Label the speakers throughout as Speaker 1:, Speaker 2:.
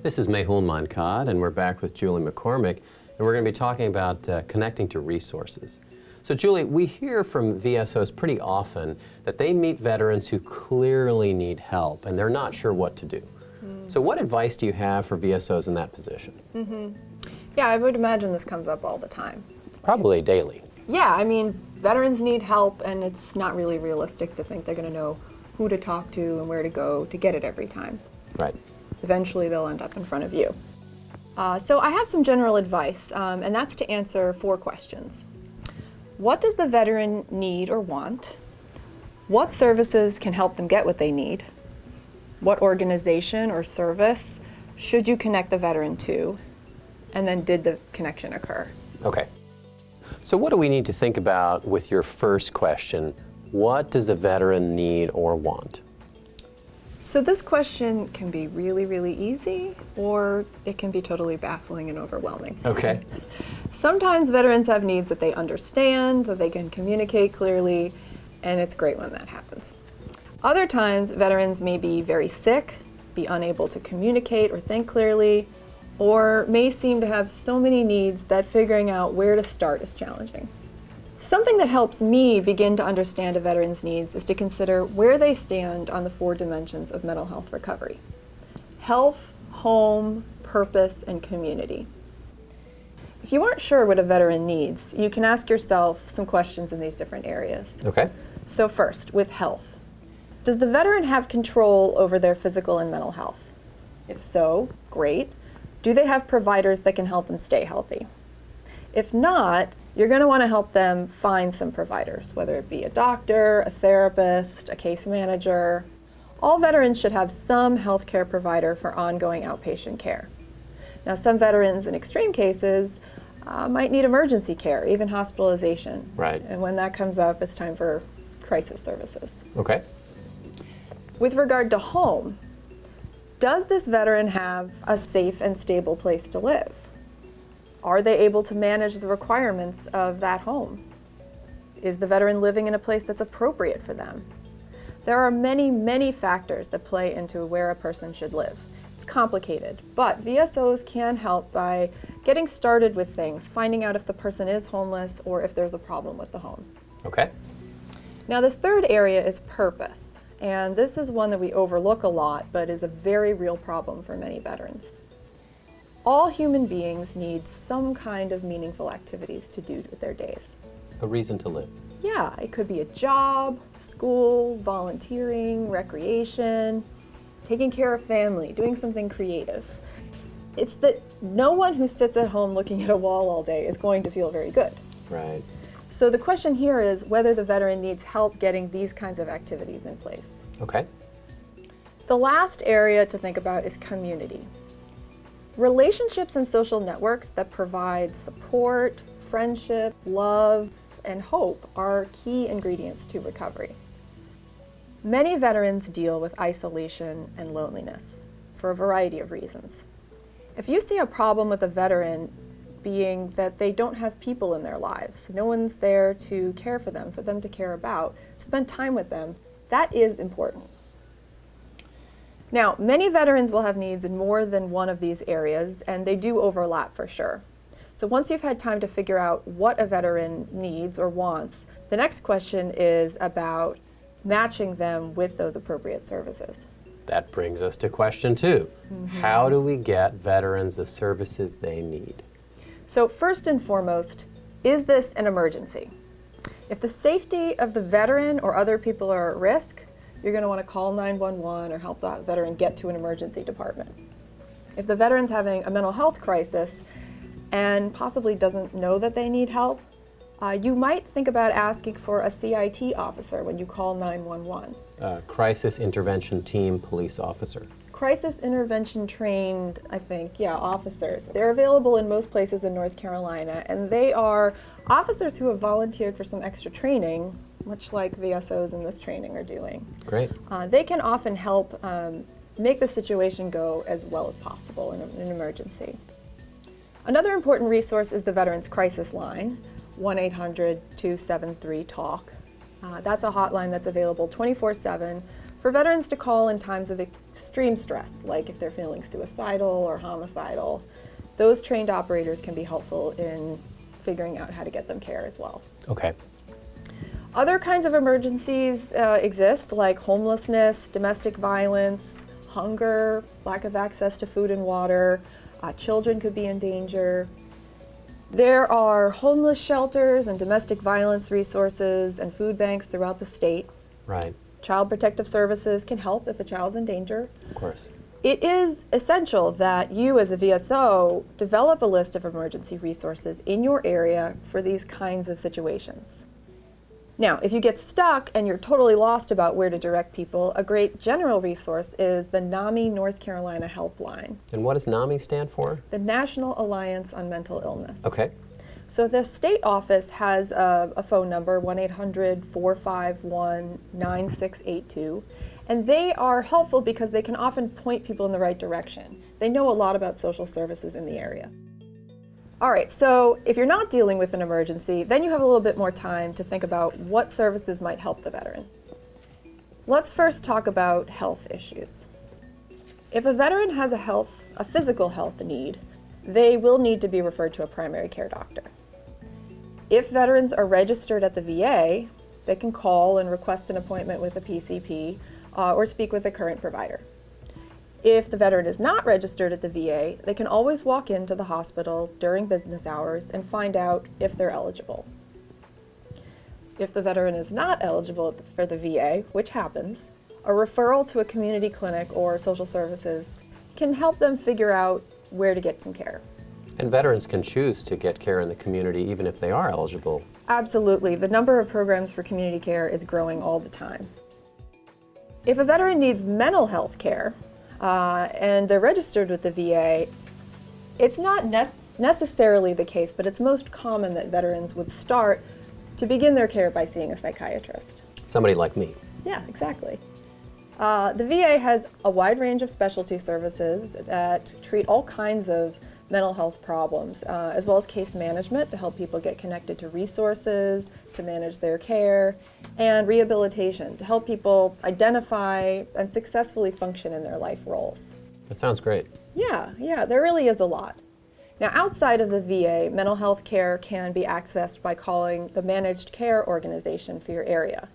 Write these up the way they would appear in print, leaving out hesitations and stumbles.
Speaker 1: This is Mehul Mankad, and we're back with Julie McCormick, and we're going to be talking about connecting to resources. So Julie, we hear from VSOs pretty often that they meet veterans who clearly need help, and they're not sure what to do. So what advice do you have for VSOs in that position?
Speaker 2: Yeah, I would imagine this comes up all the time.
Speaker 1: Probably daily.
Speaker 2: Yeah, I mean, veterans need help, and it's not really realistic to think they're going to know who to talk to and where to go to get it every time.
Speaker 1: Right.
Speaker 2: Eventually, they'll end up in front of you. So I have some general advice, and that's to answer 4 questions. What does the veteran need or want? What services can help them get what they need? What organization or service should you connect the veteran to? And then, did the connection occur?
Speaker 1: Okay. So what do we need to think about with your first question? What does a veteran need or want?
Speaker 2: So this question can be really, really easy, or it can be totally baffling and overwhelming.
Speaker 1: Okay.
Speaker 2: Sometimes veterans have needs that they understand, that they can communicate clearly, and it's great when that happens. Other times, veterans may be very sick, be unable to communicate or think clearly, or may seem to have so many needs that figuring out where to start is challenging. Something that helps me begin to understand a veteran's needs is to consider where they stand on the 4 dimensions of mental health recovery: health, home, purpose, and community. If you aren't sure what a veteran needs, you can ask yourself some questions in these different areas.
Speaker 1: Okay.
Speaker 2: So first, with health. Does the veteran have control over their physical and mental health? If so, great. Do they have providers that can help them stay healthy? If not, you're going to want to help them find some providers, whether it be a doctor, a therapist, a case manager. All veterans should have some healthcare provider for ongoing outpatient care. Now, some veterans in extreme cases might need emergency care, even hospitalization.
Speaker 1: Right.
Speaker 2: And when that comes up, it's time for crisis services.
Speaker 1: Okay.
Speaker 2: With regard to home, does this veteran have a safe and stable place to live? Are they able to manage the requirements of that home? Is the veteran living in a place that's appropriate for them? There are many, many factors that play into where a person should live. It's complicated, but VSOs can help by getting started with things, finding out if the person is homeless or if there's a problem with the home.
Speaker 1: Okay.
Speaker 2: Now, this third area is purpose, and this is one that we overlook a lot, but is a very real problem for many veterans. All human beings need some kind of meaningful activities to do with their days.
Speaker 1: A reason to live.
Speaker 2: Yeah, it could be a job, school, volunteering, recreation, taking care of family, doing something creative. It's that no one who sits at home looking at a wall all day is going to feel very good.
Speaker 1: Right.
Speaker 2: So the question here is whether the veteran needs help getting these kinds of activities in place.
Speaker 1: Okay.
Speaker 2: The last area to think about is community. Relationships and social networks that provide support, friendship, love, and hope are key ingredients to recovery. Many veterans deal with isolation and loneliness for a variety of reasons. If you see a problem with a veteran being that they don't have people in their lives, no one's there to care for them to care about, to spend time with them, that is important. Now, many veterans will have needs in more than one of these areas, and they do overlap for sure. So once you've had time to figure out what a veteran needs or wants, the next question is about matching them with those appropriate services.
Speaker 1: That brings us to question 2. How do we get veterans the services they need?
Speaker 2: So first and foremost, is this an emergency? If the safety of the veteran or other people are at risk, you're going to want to call 911 or help that veteran get to an emergency department. If the veteran's having a mental health crisis and possibly doesn't know that they need help, you might think about asking for a CIT officer when you call 911.
Speaker 1: Crisis Intervention Team Police Officer.
Speaker 2: Crisis intervention trained, officers. They're available in most places in North Carolina, and they are officers who have volunteered for some extra training, much like VSOs in this training are doing.
Speaker 1: Great.
Speaker 2: They can often help make the situation go as well as possible in an emergency. Another important resource is the Veterans Crisis Line, 1-800-273-TALK. That's a hotline that's available 24/7 for veterans to call in times of extreme stress, like if they're feeling suicidal or homicidal. Those trained operators can be helpful in figuring out how to get them care as well.
Speaker 1: Okay.
Speaker 2: Other kinds of emergencies exist, like homelessness, domestic violence, hunger, lack of access to food and water. Children could be in danger. There are homeless shelters and domestic violence resources and food banks throughout the state.
Speaker 1: Right.
Speaker 2: Child Protective Services can help if a child's in danger.
Speaker 1: Of course.
Speaker 2: It is essential that you as a VSO develop a list of emergency resources in your area for these kinds of situations. Now, if you get stuck and you're totally lost about where to direct people, a great general resource is the NAMI North Carolina Helpline,
Speaker 1: And what does NAMI stand for?
Speaker 2: the National Alliance on Mental Illness.
Speaker 1: Okay.
Speaker 2: So the state office has a phone number, 1-800-451-9682, and they are helpful because they can often point people in the right direction. They know a lot about social services in the area. All right, so if you're not dealing with an emergency, then you have a little bit more time to think about what services might help the veteran. Let's first talk about health issues. If a veteran has a physical health need, they will need to be referred to a primary care doctor. If veterans are registered at the VA, they can call and request an appointment with a PCP or speak with a current provider. If the veteran is not registered at the VA, they can always walk into the hospital during business hours and find out if they're eligible. If the veteran is not eligible for the VA, which happens, a referral to a community clinic or social services can help them figure out where to get some care.
Speaker 1: And veterans can choose to get care in the community even if they are eligible.
Speaker 2: Absolutely. The number of programs for community care is growing all the time. If a veteran needs mental health care and they're registered with the VA, it's not necessarily the case, but it's most common that veterans would start to begin their care by seeing a psychiatrist.
Speaker 1: Somebody like me.
Speaker 2: Yeah, exactly. The VA has a wide range of specialty services that treat all kinds of mental health problems, as well as case management to help people get connected to resources, to manage their care, and rehabilitation to help people identify and successfully function in their life roles.
Speaker 1: That sounds great.
Speaker 2: Yeah, there really is a lot. Now, outside of the VA, mental health care can be accessed by calling the managed care organization for your area.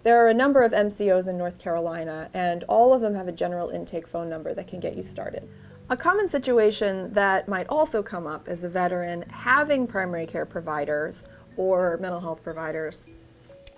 Speaker 2: There are a number of MCOs in North Carolina, and all of them have a general intake phone number that can get you started. A common situation that might also come up is a veteran having primary care providers or mental health providers,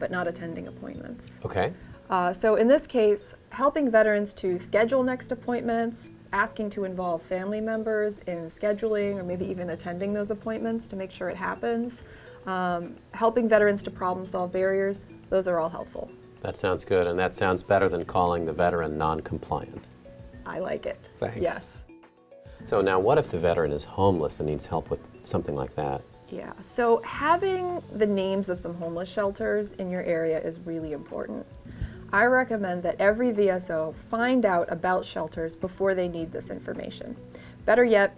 Speaker 2: but not attending appointments.
Speaker 1: Okay.
Speaker 2: So in this case, helping veterans to schedule next appointments, asking to involve family members in scheduling or maybe even attending those appointments to make sure it happens, helping veterans to problem solve barriers, those are all helpful.
Speaker 1: That sounds good, and that sounds better than calling the veteran non-compliant.
Speaker 2: I like it.
Speaker 1: Thanks.
Speaker 2: Yes.
Speaker 1: So now what if the veteran is homeless and needs help with something like that?
Speaker 2: Yeah, so having the names of some homeless shelters in your area is really important. I recommend that every VSO find out about shelters before they need this information. Better yet,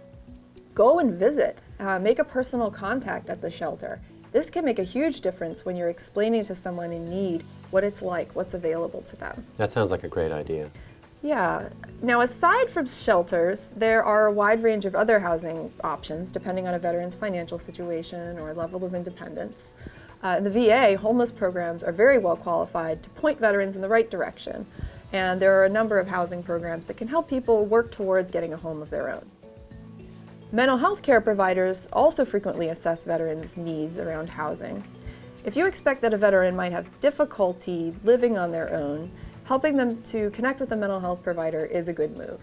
Speaker 2: go and visit, make a personal contact at the shelter. This can make a huge difference when you're explaining to someone in need what it's like, what's available to them.
Speaker 1: That sounds like a great idea.
Speaker 2: Yeah. Now, aside from shelters, there are a wide range of other housing options depending on a veteran's financial situation or level of independence. In the VA, homeless programs are very well qualified to point veterans in the right direction, and there are a number of housing programs that can help people work towards getting a home of their own. Mental health care providers also frequently assess veterans' needs around housing. If you expect that a veteran might have difficulty living on their own, helping them to connect with a mental health provider is a good move.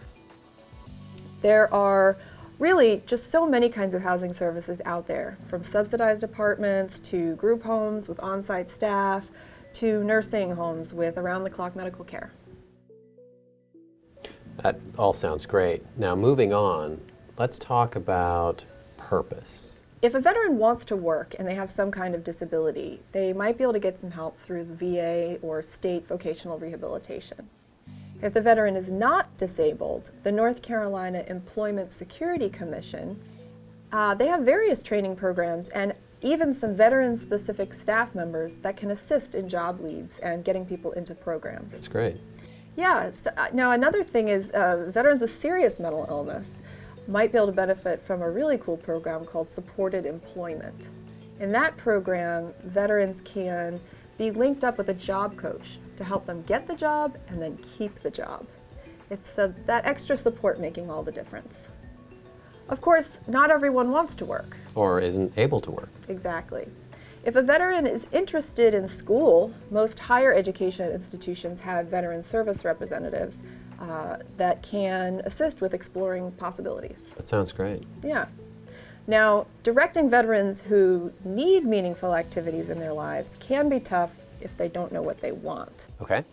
Speaker 2: There are really just so many kinds of housing services out there, from subsidized apartments to group homes with on-site staff to nursing homes with around-the-clock medical care.
Speaker 1: That all sounds great. Now moving on, let's talk about purpose.
Speaker 2: If a veteran wants to work and they have some kind of disability, they might be able to get some help through the VA or state vocational rehabilitation. If the veteran is not disabled, the North Carolina Employment Security Commission, they have various training programs and even some veteran-specific staff members that can assist in job leads and getting people into programs.
Speaker 1: That's great.
Speaker 2: Yeah, so, now another thing is veterans with serious mental illness might be able to benefit from a really cool program called supported employment. In that program, veterans can be linked up with a job coach to help them get the job and then keep the job. It's that extra support making all the difference. Of course, not everyone wants to work.
Speaker 1: Or isn't able to work.
Speaker 2: Exactly. If a veteran is interested in school, most higher education institutions have veteran service representatives that can assist with exploring possibilities.
Speaker 1: That sounds great.
Speaker 2: Yeah. Now, directing veterans who need meaningful activities in their lives can be tough if they don't know what they want.
Speaker 1: Okay.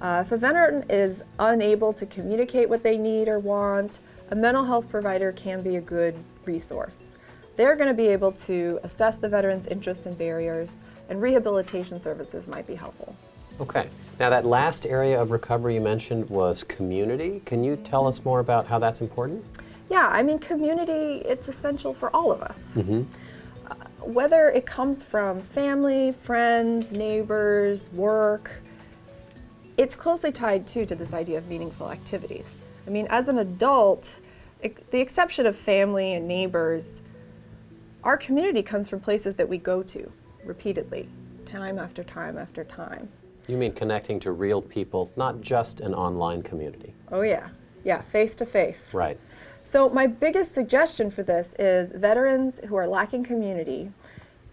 Speaker 2: If a veteran is unable to communicate what they need or want, a mental health provider can be a good resource. They're going to be able to assess the veteran's interests and barriers, and rehabilitation services might be helpful.
Speaker 1: Okay. Now that last area of recovery you mentioned was community. Can you tell us more about how that's important?
Speaker 2: Yeah, I mean, community, it's essential for all of us. Whether it comes from family, friends, neighbors, work, it's closely tied too to this idea of meaningful activities. I mean, as an adult, the exception of family and neighbors, our community comes from places that we go to repeatedly, time after time after time.
Speaker 1: You mean connecting to real people, not just an online community.
Speaker 2: Oh yeah, face to face.
Speaker 1: Right.
Speaker 2: So my biggest suggestion for this is veterans who are lacking community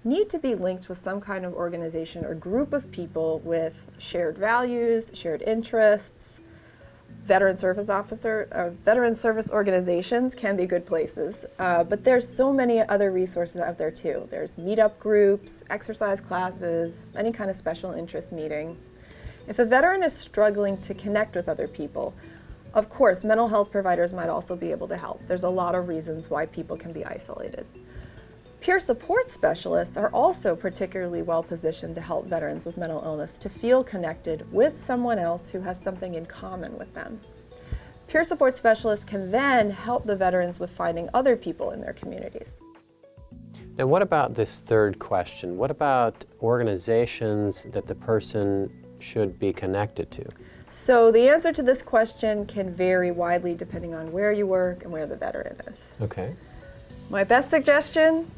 Speaker 2: need to be linked with some kind of organization or group of people with shared values, shared interests. Veteran service organizations can be good places, but there's so many other resources out there too. There's meetup groups, exercise classes, any kind of special interest meeting. If a veteran is struggling to connect with other people, of course, mental health providers might also be able to help. There's a lot of reasons why people can be isolated. Peer support specialists are also particularly well positioned to help veterans with mental illness to feel connected with someone else who has something in common with them. Peer support specialists can then help the veterans with finding other people in their communities.
Speaker 1: Now what about this third question? What about organizations that the person should be connected to?
Speaker 2: So the answer to this question can vary widely depending on where you work and where the veteran is.
Speaker 1: Okay.
Speaker 2: My best suggestion,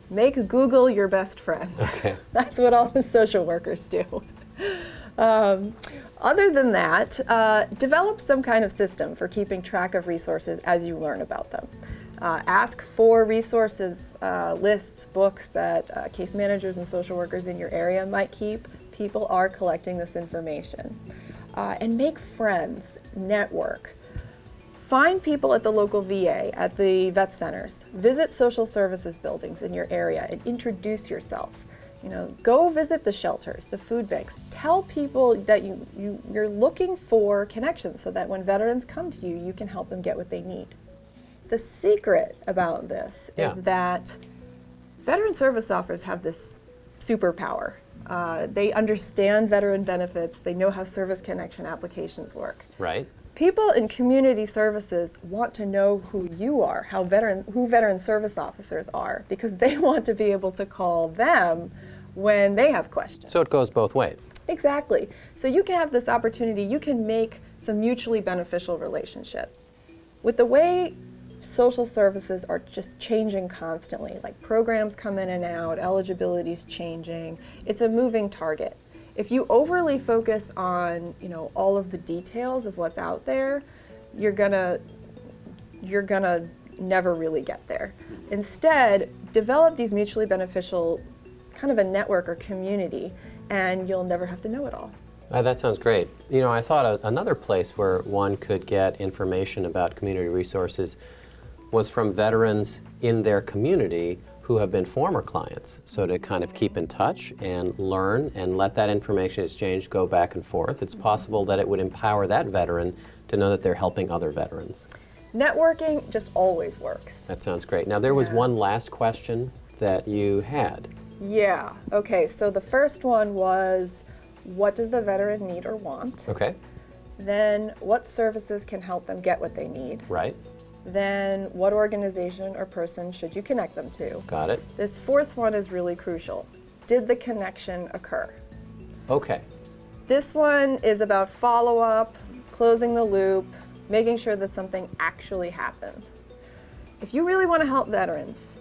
Speaker 2: make Google your best friend.
Speaker 1: Okay.
Speaker 2: That's what all the social workers do. Other than that, develop some kind of system for keeping track of resources as you learn about them. Ask for resources, lists, books that case managers and social workers in your area might keep. People are collecting this information. And make friends, network. Find people at the local VA, at the vet centers. Visit social services buildings in your area and introduce yourself. Go visit the shelters, the food banks. Tell people that you're looking for connections so that when veterans come to you, you can help them get what they need. The secret about this is that veteran service officers have this superpower. They understand veteran benefits. They know how service connection applications work.
Speaker 1: Right.
Speaker 2: People in community services want to know who you are, who veteran service officers are, because they want to be able to call them when they have questions.
Speaker 1: So it goes both ways.
Speaker 2: Exactly. So you can have this opportunity, you can make some mutually beneficial relationships. With the way social services are just changing constantly, like programs come in and out, eligibility's changing, it's a moving target. If you overly focus on, all of the details of what's out there, you're gonna never really get there. Instead, develop these mutually beneficial kind of a network or community, and you'll never have to know it all.
Speaker 1: That sounds great. I thought another place where one could get information about community resources was from veterans in their community who have been former clients. So to kind of keep in touch and learn and let that information exchange go back and forth, it's possible that it would empower that veteran to know that they're helping other veterans.
Speaker 2: Networking just always works.
Speaker 1: That sounds great. Now there was one last question that you had.
Speaker 2: Yeah, okay, so the first one was, what does the veteran need or want?
Speaker 1: Okay.
Speaker 2: Then, what services can help them get what they need?
Speaker 1: Right.
Speaker 2: Then, what organization or person should you connect them to?
Speaker 1: Got it.
Speaker 2: This fourth one is really crucial. Did the connection occur?
Speaker 1: Okay.
Speaker 2: This one is about follow-up, closing the loop, making sure that something actually happened. If you really want to help veterans,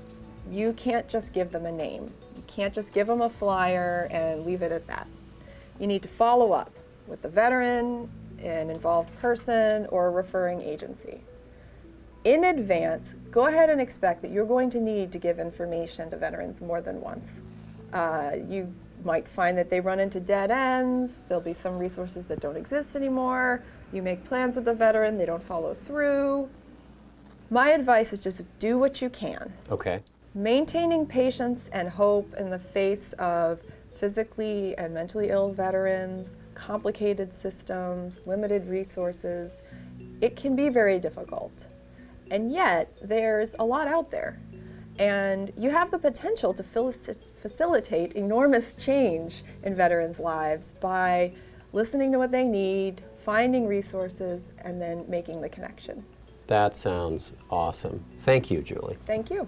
Speaker 2: you can't just give them a name. You can't just give them a flyer and leave it at that. You need to follow up with the veteran, an involved person, or a referring agency. In advance, go ahead and expect that you're going to need to give information to veterans more than once. You might find that they run into dead ends. There'll be some resources that don't exist anymore. You make plans with the veteran, they don't follow through. My advice is just do what you can.
Speaker 1: Okay.
Speaker 2: Maintaining patience and hope in the face of physically and mentally ill veterans, complicated systems, limited resources, it can be very difficult. And yet, there's a lot out there. And you have the potential to facilitate enormous change in veterans' lives by listening to what they need, finding resources, and then making the connection.
Speaker 1: That sounds awesome. Thank you, Julie.
Speaker 2: Thank you.